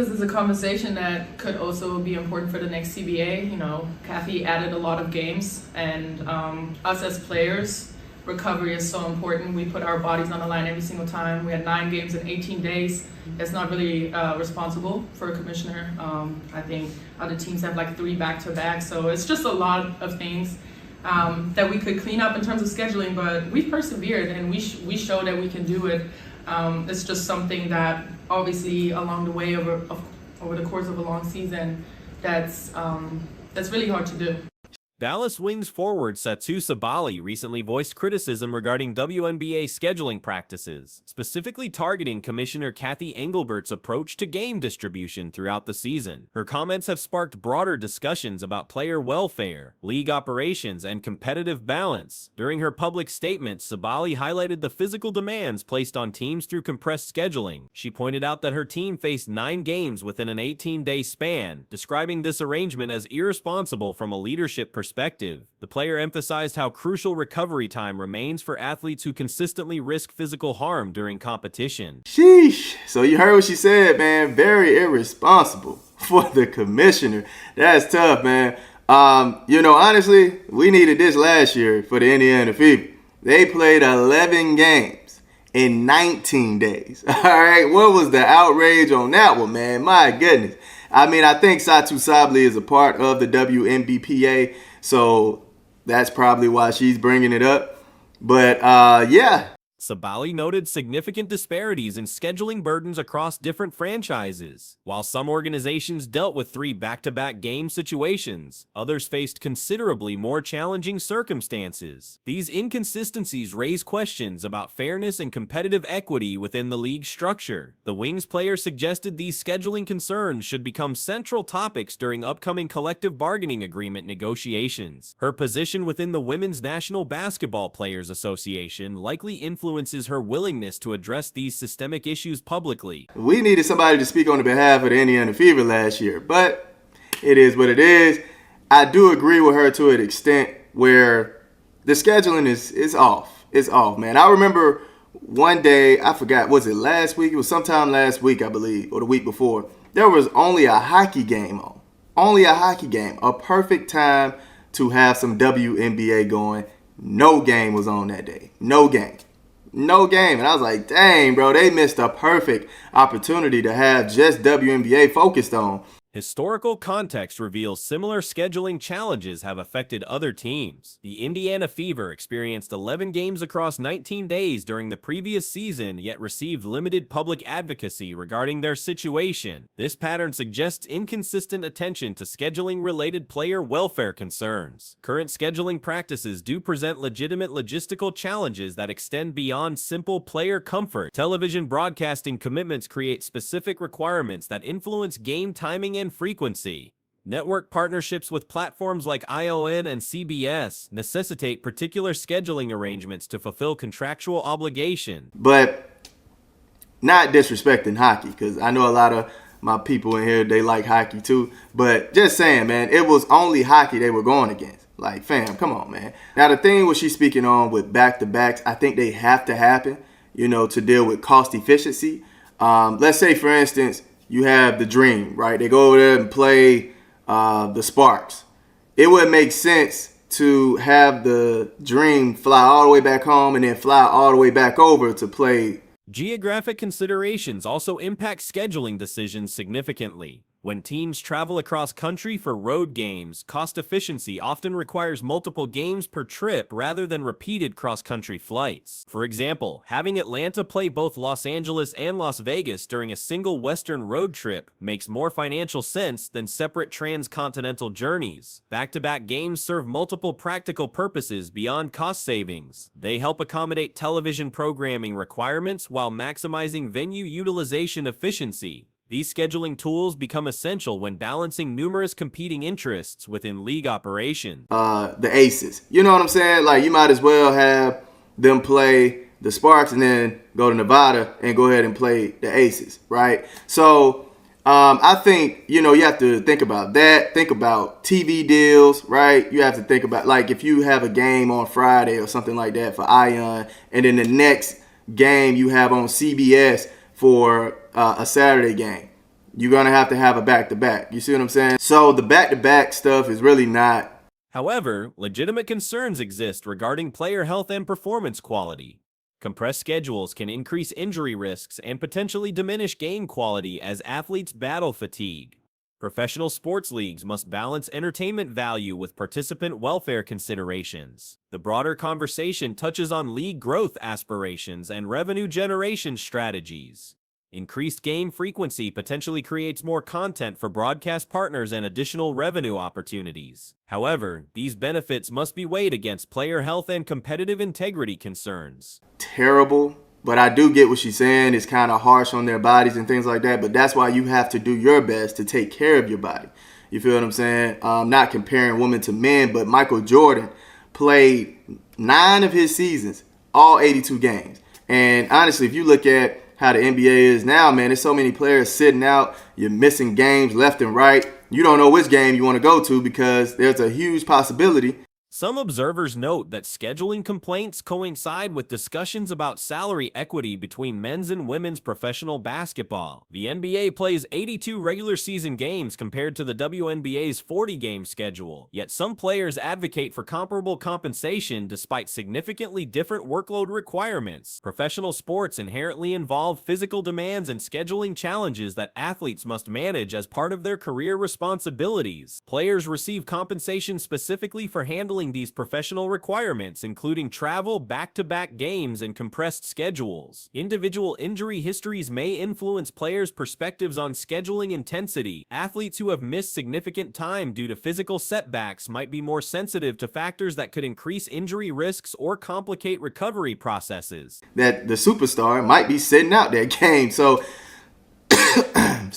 This is a conversation that could also be important for the next CBA. Cathy added a lot of games, and us as players, recovery is so important. We put our bodies on the line every single time. We had 9 games in 18 days. It's not really responsible for a commissioner. I think other teams have like 3 back-to-back, so it's just a lot of things that we could clean up in terms of scheduling, but we've persevered and we show that we can do it. It's just something that obviously along the way over the course of a long season, that's really hard to do. Dallas Wings forward Satou Sabally recently voiced criticism regarding WNBA scheduling practices, specifically targeting Commissioner Cathy Engelbert's approach to game distribution throughout the season. Her comments have sparked broader discussions about player welfare, league operations, and competitive balance. During her public statement, Sabally highlighted the physical demands placed on teams through compressed scheduling. She pointed out that her team faced 9 games within an 18-day span, describing this arrangement as irresponsible from a leadership perspective. The player emphasized how crucial recovery time remains for athletes who consistently risk physical harm during competition. Sheesh. So you heard what she said, man. Very irresponsible for the commissioner. That's tough, man. Honestly, we needed this last year for the Indiana Fever. They played 11 games in 19 days. All right, what was the outrage on that one, man? My goodness. I mean, I think Satou Sabally is a part of the WNBPA, so that's probably why she's bringing it up. But, yeah. Sabally noted significant disparities in scheduling burdens across different franchises. While some organizations dealt with 3 back-to-back game situations, others faced considerably more challenging circumstances. These inconsistencies raise questions about fairness and competitive equity within the league structure. The Wings player suggested these scheduling concerns should become central topics during upcoming collective bargaining agreement negotiations. Her position within the Women's National Basketball Players Association likely influences her willingness to address these systemic issues publicly. We needed somebody to speak on the behalf of the Indiana Fever last year, but it is what it is. I do agree with her to an extent where the scheduling is off. It's off, man. I remember one day, I forgot, was it last week? It was sometime last week, I believe, or the week before. There was only a hockey game on. Only a hockey game. A perfect time to have some WNBA going. No game was on that day. No game. No game. And I was like, dang, bro, they missed a perfect opportunity to have just WNBA focused on. Historical context reveals similar scheduling challenges have affected other teams. The Indiana Fever experienced 11 games across 19 days during the previous season, yet received limited public advocacy regarding their situation. This pattern suggests inconsistent attention to scheduling-related player welfare concerns. Current scheduling practices do present legitimate logistical challenges that extend beyond simple player comfort. Television broadcasting commitments create specific requirements that influence game timing and frequency. Network partnerships with platforms like ION and CBS necessitate particular scheduling arrangements to fulfill contractual obligation. But not disrespecting hockey, because I know a lot of my people in here, they like hockey too. But just saying, man, it was only hockey they were going against. Like, fam, come on, man. Now, the thing what she's speaking on with back-to-backs, I think they have to happen, to deal with cost efficiency. Let's say, for instance, you have the Dream, right? They go over there and play the Sparks. It would make sense to have the Dream fly all the way back home and then fly all the way back over to play. Geographic considerations also impact scheduling decisions significantly. When teams travel across country for road games, cost efficiency often requires multiple games per trip rather than repeated cross-country flights. For example, having Atlanta play both Los Angeles and Las Vegas during a single Western road trip makes more financial sense than separate transcontinental journeys. Back-to-back games serve multiple practical purposes beyond cost savings. They help accommodate television programming requirements while maximizing venue utilization efficiency. These scheduling tools become essential when balancing numerous competing interests within league operations. The Aces. You know what I'm saying? Like, you might as well have them play the Sparks and then go to Nevada and go ahead and play the Aces, right? So I think, you have to think about that. Think about TV deals, right? You have to think about, like, if you have a game on Friday or something like that for ION, and then the next game you have on CBS for a Saturday game. you're going to have a back-to-back. You see what I'm saying? So the back-to-back stuff is really not. However, legitimate concerns exist regarding player health and performance quality. Compressed schedules can increase injury risks and potentially diminish game quality as athletes battle fatigue. Professional sports leagues must balance entertainment value with participant welfare considerations. The broader conversation touches on league growth aspirations and revenue generation strategies. Increased game frequency potentially creates more content for broadcast partners and additional revenue opportunities. However, these benefits must be weighed against player health and competitive integrity concerns. Terrible, but I do get what she's saying. It's kind of harsh on their bodies and things like that, but that's why you have to do your best to take care of your body. You feel what I'm saying? Not comparing women to men, but Michael Jordan played 9 of his seasons, all 82 games. And honestly, if you look at how the NBA is now, man, there's so many players sitting out. You're missing games left and right. You don't know which game you want to go to because there's a huge possibility. Some observers note that scheduling complaints coincide with discussions about salary equity between men's and women's professional basketball. The NBA plays 82 regular season games compared to the WNBA's 40-game schedule, yet some players advocate for comparable compensation despite significantly different workload requirements. Professional sports inherently involve physical demands and scheduling challenges that athletes must manage as part of their career responsibilities. Players receive compensation specifically for handling these professional requirements, including travel, back-to-back games, and compressed schedules. Individual injury histories may influence players' perspectives on scheduling intensity. Athletes who have missed significant time due to physical setbacks might be more sensitive to factors that could increase injury risks or complicate recovery processes. That the superstar might be sitting out that game. So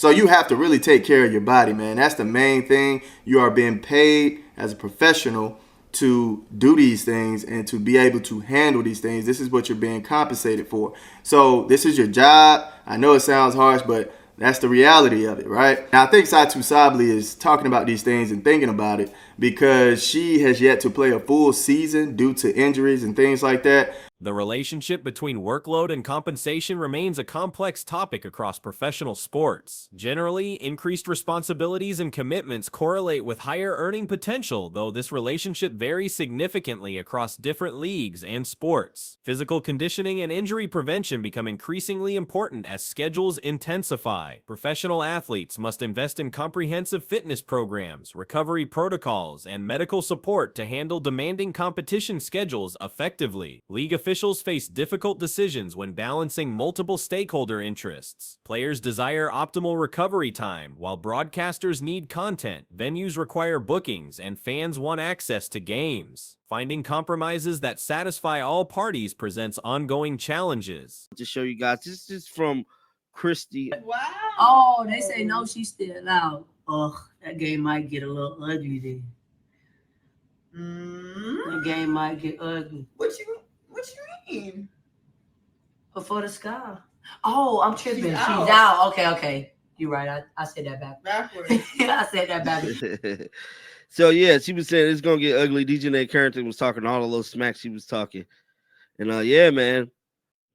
you have to really take care of your body, man. That's the main thing. You are being paid as a professional to do these things and to be able to handle these things. This is what you're being compensated for. So this is your job. I know it sounds harsh, but that's the reality of it, right? Now, I think Satou Sabally is talking about these things and thinking about it because she has yet to play a full season due to injuries and things like that. The relationship between workload and compensation remains a complex topic across professional sports. Generally, increased responsibilities and commitments correlate with higher earning potential, though this relationship varies significantly across different leagues and sports. Physical conditioning and injury prevention become increasingly important as schedules intensify. Professional athletes must invest in comprehensive fitness programs, recovery protocols, and medical support to handle demanding competition schedules effectively. League officials face difficult decisions when balancing multiple stakeholder interests. Players desire optimal recovery time, while broadcasters need content, venues require bookings, and fans want access to games. Finding compromises that satisfy all parties presents ongoing challenges. To show you guys, this is from Christy. Wow. Oh, they say no, she's still out. Ugh, that game might get a little ugly then. The game might get ugly. What you mean? Before the sky. Oh, I'm tripping. She's out. out. Okay. You're right. I said that backwards. Backwards. I said that backwards. So yeah, she was saying it's gonna get ugly. DJ Nate Carrington was talking all the little smack she was talking. And yeah, man.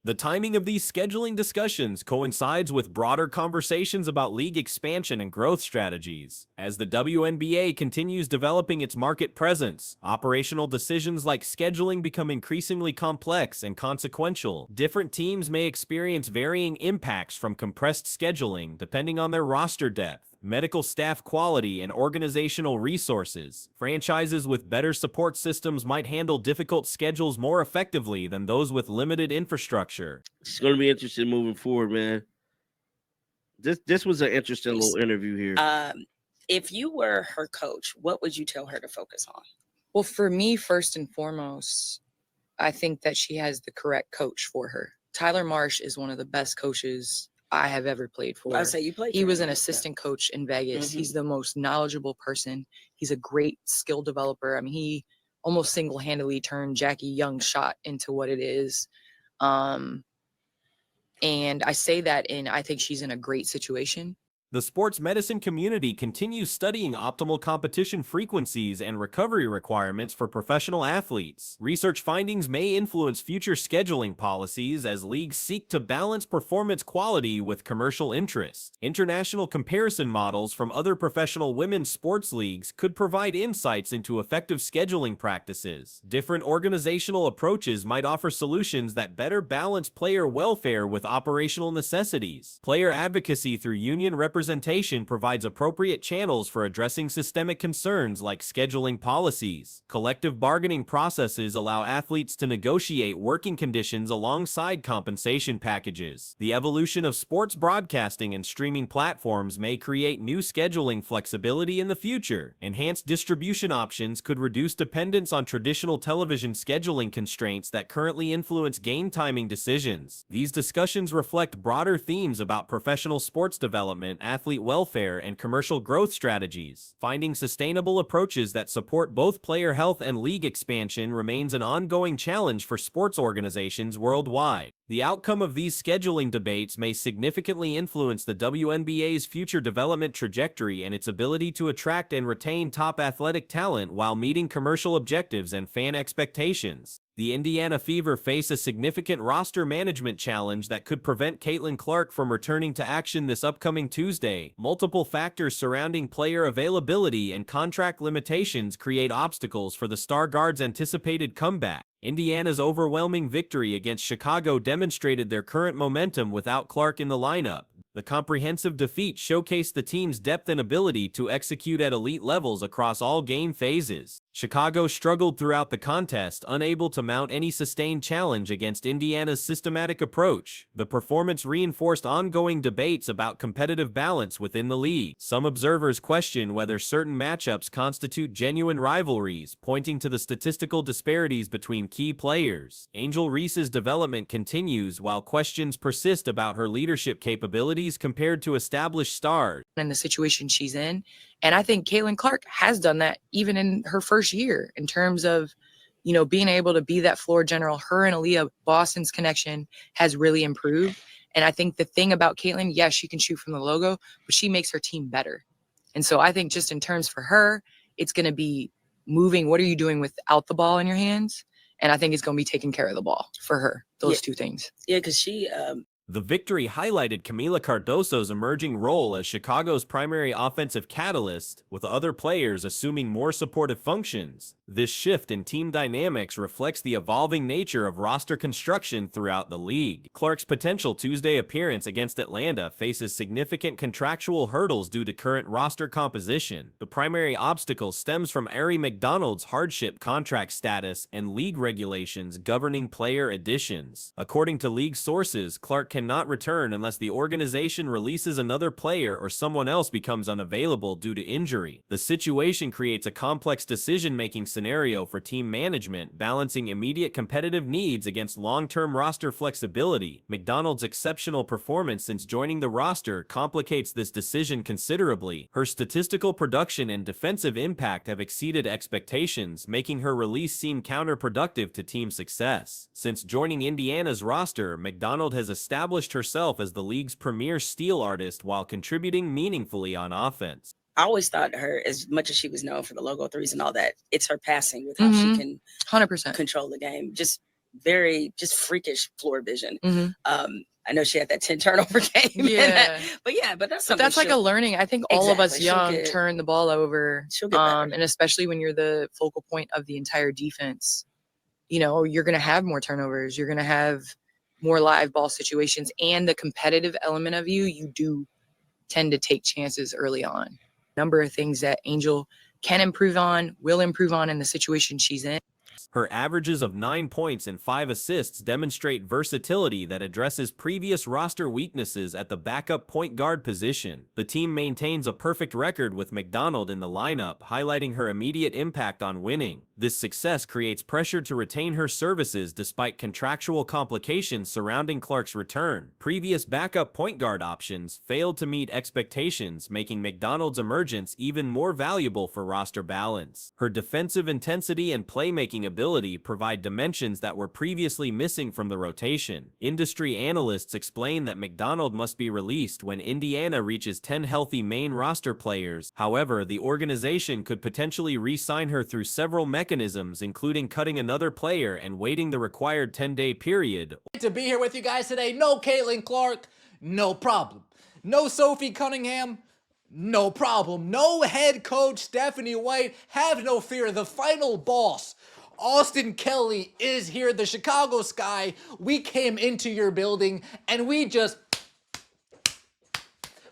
The timing of these scheduling discussions coincides with broader conversations about league expansion and growth strategies. As the WNBA continues developing its market presence, operational decisions like scheduling become increasingly complex and consequential. Different teams may experience varying impacts from compressed scheduling depending on their roster depth, medical staff quality, and organizational resources. Franchises with better support systems might handle difficult schedules more effectively than those with limited infrastructure. It's going to be interesting moving forward, man. This was an interesting little interview here. If you were her coach, what would you tell her to focus on? Well, for me, first and foremost, I think that she has the correct coach for her. Tyler Marsh is one of the best coaches I have ever played for. I say you played. He was an assistant coach in Vegas. He's the most knowledgeable person. He's a great skill developer. I mean, he almost single-handedly turned Jackie Young's shot into what it is. And I say that I think she's in a great situation. The sports medicine community continues studying optimal competition frequencies and recovery requirements for professional athletes. Research findings may influence future scheduling policies as leagues seek to balance performance quality with commercial interest. International comparison models from other professional women's sports leagues could provide insights into effective scheduling practices. Different organizational approaches might offer solutions that better balance player welfare with operational necessities. Player advocacy through union representation provides appropriate channels for addressing systemic concerns like scheduling policies. Collective bargaining processes allow athletes to negotiate working conditions alongside compensation packages. The evolution of sports broadcasting and streaming platforms may create new scheduling flexibility in the future. Enhanced distribution options could reduce dependence on traditional television scheduling constraints that currently influence game timing decisions. These discussions reflect broader themes about professional sports development, athlete welfare, and commercial growth strategies. Finding sustainable approaches that support both player health and league expansion remains an ongoing challenge for sports organizations worldwide. The outcome of these scheduling debates may significantly influence the WNBA's future development trajectory and its ability to attract and retain top athletic talent while meeting commercial objectives and fan expectations. The Indiana Fever face a significant roster management challenge that could prevent Caitlin Clark from returning to action this upcoming Tuesday. Multiple factors surrounding player availability and contract limitations create obstacles for the Star Guards' anticipated comeback. Indiana's overwhelming victory against Chicago demonstrated their current momentum without Clark in the lineup. The comprehensive defeat showcased the team's depth and ability to execute at elite levels across all game phases. Chicago struggled throughout the contest, unable to mount any sustained challenge against Indiana's systematic approach. The performance reinforced ongoing debates about competitive balance within the league. Some observers question whether certain matchups constitute genuine rivalries, pointing to the statistical disparities between key players. Angel Reese's development continues while questions persist about her leadership capabilities compared to established stars. In the situation she's in. And I think Caitlin Clark has done that even in her first year in terms of, being able to be that floor general. Her and Aaliyah Boston's connection has really improved. And I think the thing about Caitlin, yes, she can shoot from the logo, but she makes her team better. And so I think just in terms for her, it's going to be moving. What are you doing without the ball in your hands? And I think it's going to be taking care of the ball for her. Those two things. Yeah, because she The victory highlighted Camila Cardoso's emerging role as Chicago's primary offensive catalyst, with other players assuming more supportive functions. This shift in team dynamics reflects the evolving nature of roster construction throughout the league. Clark's potential Tuesday appearance against Atlanta faces significant contractual hurdles due to current roster composition. The primary obstacle stems from Ari McDonald's hardship contract status and league regulations governing player additions. According to league sources, Clark cannot return unless the organization releases another player or someone else becomes unavailable due to injury. The situation creates a complex decision-making scenario for team management, balancing immediate competitive needs against long-term roster flexibility. McDonald's exceptional performance since joining the roster complicates this decision considerably. Her statistical production and defensive impact have exceeded expectations, making her release seem counterproductive to team success. Since joining Indiana's roster, McDonald has established herself as the league's premier steal artist while contributing meaningfully on offense. I always thought her, as much as she was known for the logo threes and all that, it's her passing with how she can 100% control the game. Just freakish floor vision. I know she had that 10 turnover game. Yeah. But that's something. That's like a learning. I think all of us Exactly. young turn the ball over. She'll get better. And especially when you're the focal point of the entire defense, you're going to have more turnovers. You're going to have more live ball situations, and the competitive element of you do tend to take chances early on. Number of things that Angel can improve on, will improve on in the situation she's in. Her averages of 9 points and 5 assists demonstrate versatility that addresses previous roster weaknesses at the backup point guard position. The team maintains a perfect record with McDonald in the lineup, highlighting her immediate impact on winning. This success creates pressure to retain her services despite contractual complications surrounding Clark's return. Previous backup point guard options failed to meet expectations, making McDonald's emergence even more valuable for roster balance. Her defensive intensity and playmaking ability provide dimensions that were previously missing from the rotation. Industry analysts explain that McDonald must be released when Indiana reaches 10 healthy main roster players. However, the organization could potentially re-sign her through several mechanisms, including cutting another player and waiting the required 10-day period. To be here with you guys today. No Caitlin Clark, no problem. No Sophie Cunningham, no problem. No head coach Stephanie White, have no fear. The final boss, Austin Kelly, is here. The Chicago Sky, we came into your building and we just,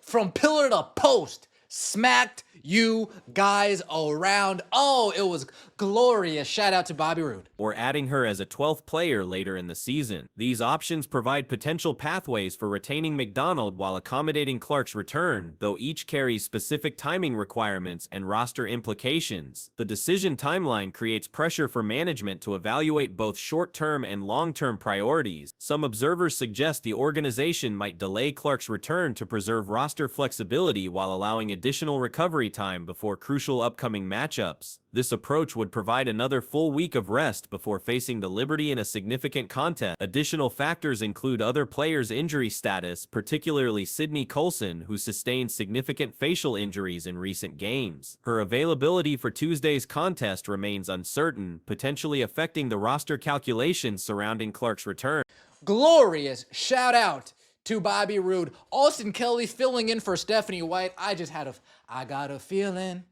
from pillar to post, smacked you guys around. Oh, it was glorious. Shout out to Bobby Roode. Or adding her as a 12th player later in the season. These options provide potential pathways for retaining McDonald while accommodating Clark's return, though each carries specific timing requirements and roster implications. The decision timeline creates pressure for management to evaluate both short-term and long-term priorities. Some observers suggest the organization might delay Clark's return to preserve roster flexibility while allowing additional recovery time before crucial upcoming matchups. This approach would provide another full week of rest before facing the Liberty in a significant contest. Additional factors include other players' injury status, particularly Sydney Colson, who sustained significant facial injuries in recent games. Her availability for Tuesday's contest remains uncertain, potentially affecting the roster calculations surrounding Clark's return. Glorious shout out to Bobby Roode. Austin Kelly filling in for Stephanie White. I got a feeling.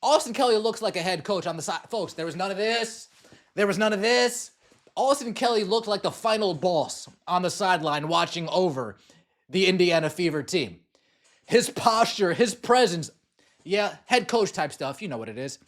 Austin Kelly looks like a head coach on the side. Folks, there was none of this. There was none of this. Austin Kelly looked like the final boss on the sideline watching over the Indiana Fever team. His posture, his presence, yeah, head coach type stuff, you know what it is.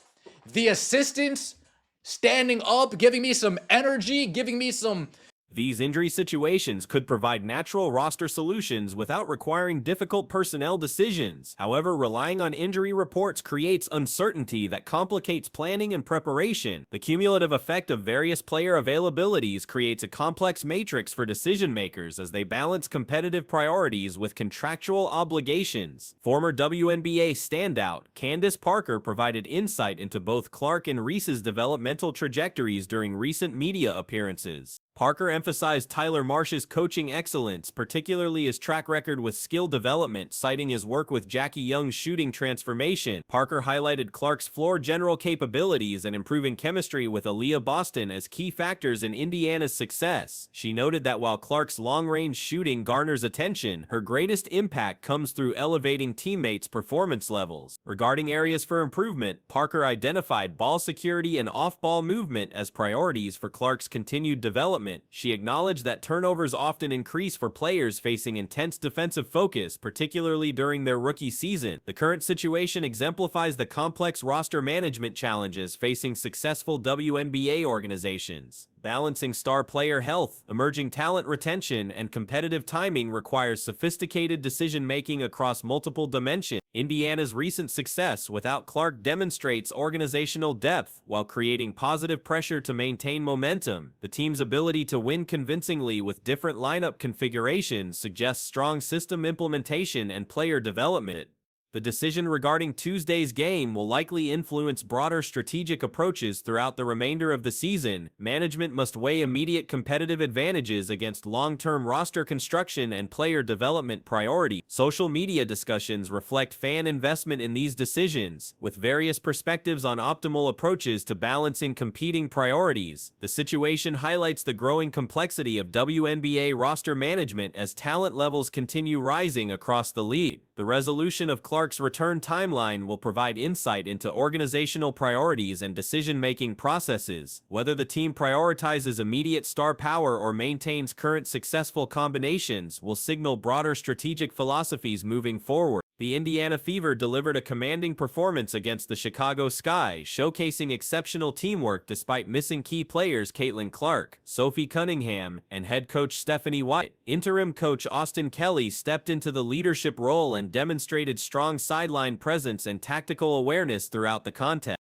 The assistants standing up, giving me some energy, giving me some... These injury situations could provide natural roster solutions without requiring difficult personnel decisions. However, relying on injury reports creates uncertainty that complicates planning and preparation. The cumulative effect of various player availabilities creates a complex matrix for decision makers as they balance competitive priorities with contractual obligations. Former WNBA standout Candace Parker provided insight into both Clark and Reese's developmental trajectories during recent media appearances. Parker emphasized Tyler Marsh's coaching excellence, particularly his track record with skill development, citing his work with Jackie Young's shooting transformation. Parker highlighted Clark's floor general capabilities and improving chemistry with Aaliyah Boston as key factors in Indiana's success. She noted that while Clark's long-range shooting garners attention, her greatest impact comes through elevating teammates' performance levels. Regarding areas for improvement, Parker identified ball security and off-ball movement as priorities for Clark's continued development. She acknowledged that turnovers often increase for players facing intense defensive focus, particularly during their rookie season. The current situation exemplifies the complex roster management challenges facing successful WNBA organizations. Balancing star player health, emerging talent retention, and competitive timing requires sophisticated decision-making across multiple dimensions. Indiana's recent success without Clark demonstrates organizational depth while creating positive pressure to maintain momentum. The team's ability to win convincingly with different lineup configurations suggests strong system implementation and player development. The decision regarding Tuesday's game will likely influence broader strategic approaches throughout the remainder of the season. Management must weigh immediate competitive advantages against long-term roster construction and player development priorities. Social media discussions reflect fan investment in these decisions, with various perspectives on optimal approaches to balancing competing priorities. The situation highlights the growing complexity of WNBA roster management as talent levels continue rising across the league. The resolution of Clark's return timeline will provide insight into organizational priorities and decision-making processes. Whether the team prioritizes immediate star power or maintains current successful combinations will signal broader strategic philosophies moving forward. The Indiana Fever delivered a commanding performance against the Chicago Sky, showcasing exceptional teamwork despite missing key players Caitlin Clark, Sophie Cunningham, and head coach Stephanie White. Interim coach Austin Kelly stepped into the leadership role and demonstrated strong sideline presence and tactical awareness throughout the contest.